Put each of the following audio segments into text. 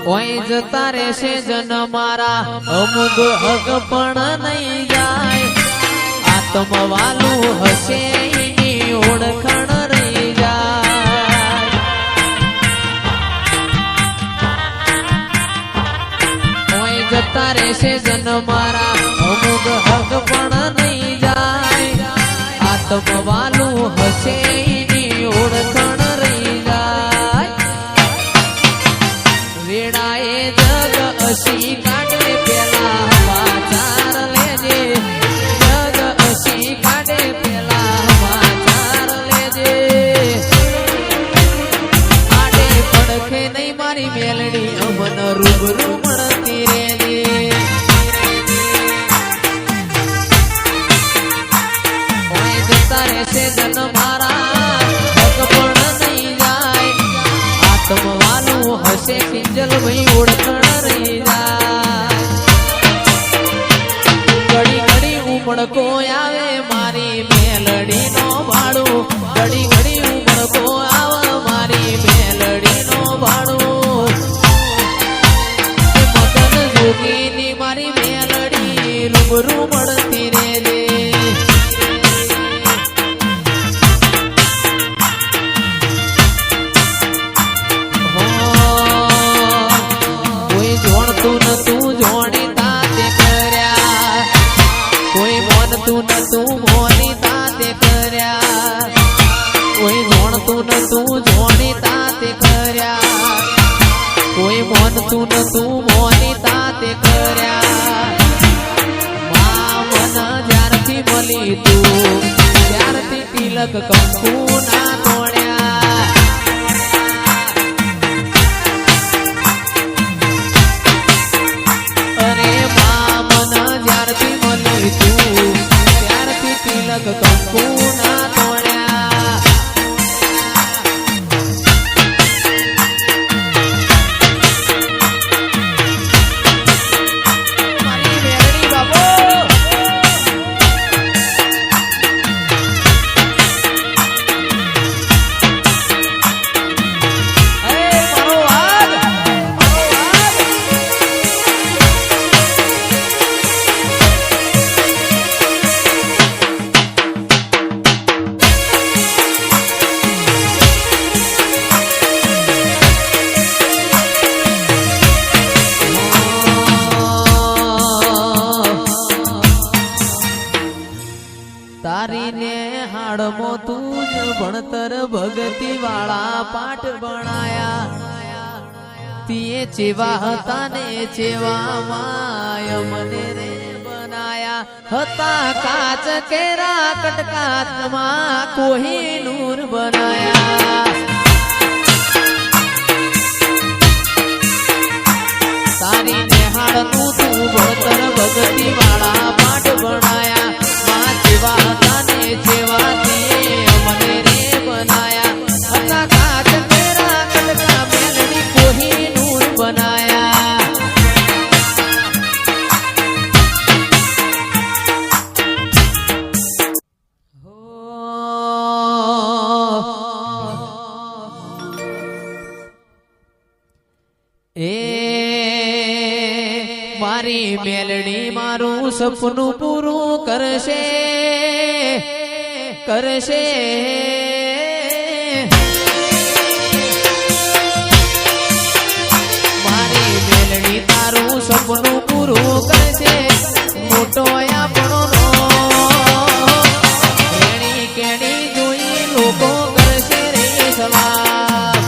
ઓય જતા રહેશે જન મારા અમુક હક પણ નહીં જાય આત્મવાલું હશે એની ઓળખાણ રહી જાય ઓય જતા રહેશે જન મારા અમુક હક પણ નહીં જાય આત્મવાલું હશે એની ઓળખાણ રહી જાય વેડાએ જગ અસી કાઢે પેલા સમાચાર લેજે જગ અસી કાઢે પેલા સમાચાર લેજે આડે પડખે નહીં મારી મેલડી અમન રૂબરૂ મળતી રેજે ઓય જતા રહેશે જન મારા હક પણ નહીં જાય આત્મવાલું હશે કિંજલ ભાઈ ઓળખણ રહી જાય ઘડી ઘડી ઉમળકો આવે મારી મેલડી નો ભાડું ઘડી ઘડી ઉમળકો આવે મારી મેલડી નો ભાડું મદન જોગીની મારી મેલડી રૂબરૂ મળતી રેજે તું જોણી તાતે કર્યા કોઈ મોન તું મોની તાતે કર્યા કોઈ જોણતું જોણી તાતે કર્યા કોઈ મોન તું મોની તાતે કર્યા મન જ્યારથી મળી તું ત્યારથી તિલક કંકુ ના તોડ્યા ત્યારથી તિલક કંકુ ના તોડ્યા મારી મેરડી બાપો તારીને હાડમો તું જ ભણતર ભગતી વાળા પાઠ ભણાયા તીએ ચેવા હતા ને ચેવા માય મને રે બનાયા હતા કાચ કેરા કટકાતમાં કોહિનૂર બનાયા તારીને હાડમો તું ભણતર ભગતી વાળા પાઠ ભણાયા જેવા હતા ને જેવા મને રે બનાયા હતા કાચ તેરા કટકા મેલડી કોહિનૂર બનાયા એ મારી મેલડી મારું સપનું પૂરું કરશે કરશે મારી મેલડી તારું સપનું પૂરું કરશે મોટો આપણો રેણી કેણી જોઈ લોકો કરશે રે સલામ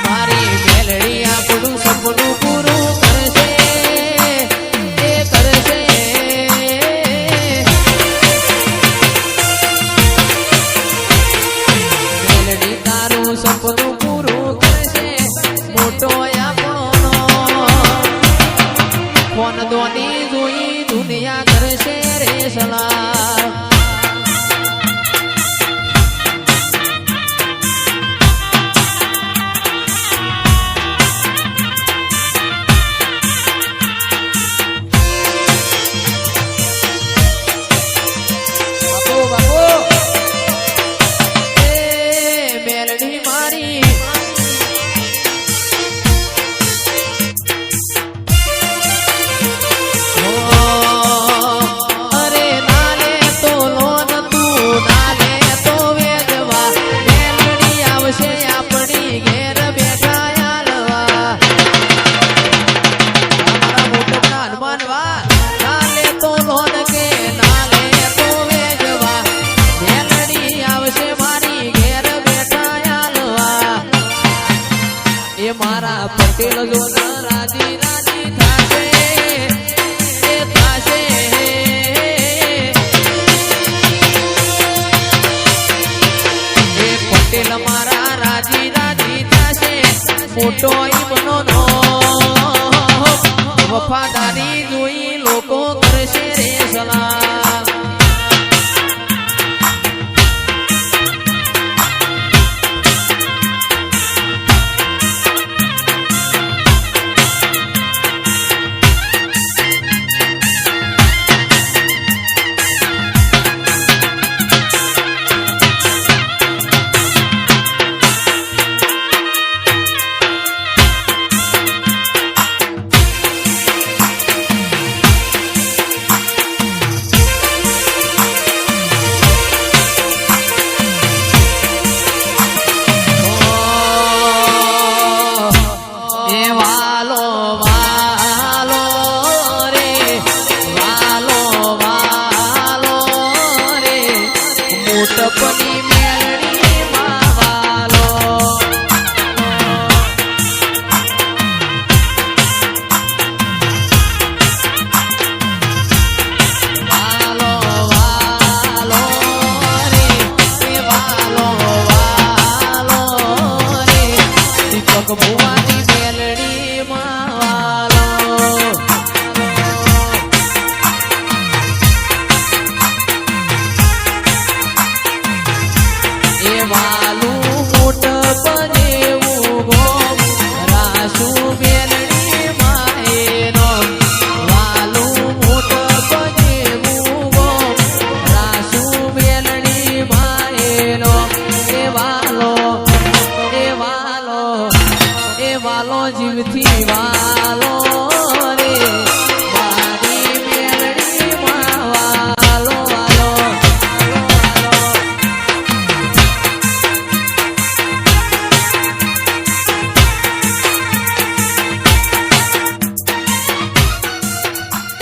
મારી મેલડી આપણું સપનું પૂરું કરશે એ કરશે મેલડી તારું સપનું પૂરું કરશે મોટો આપણો ફોન દોની જોઈ દુનિયા કરશે રે સલામ મોટો ઈમનો નો વફાદારી જોઈ લોકો કરશે રે સલામ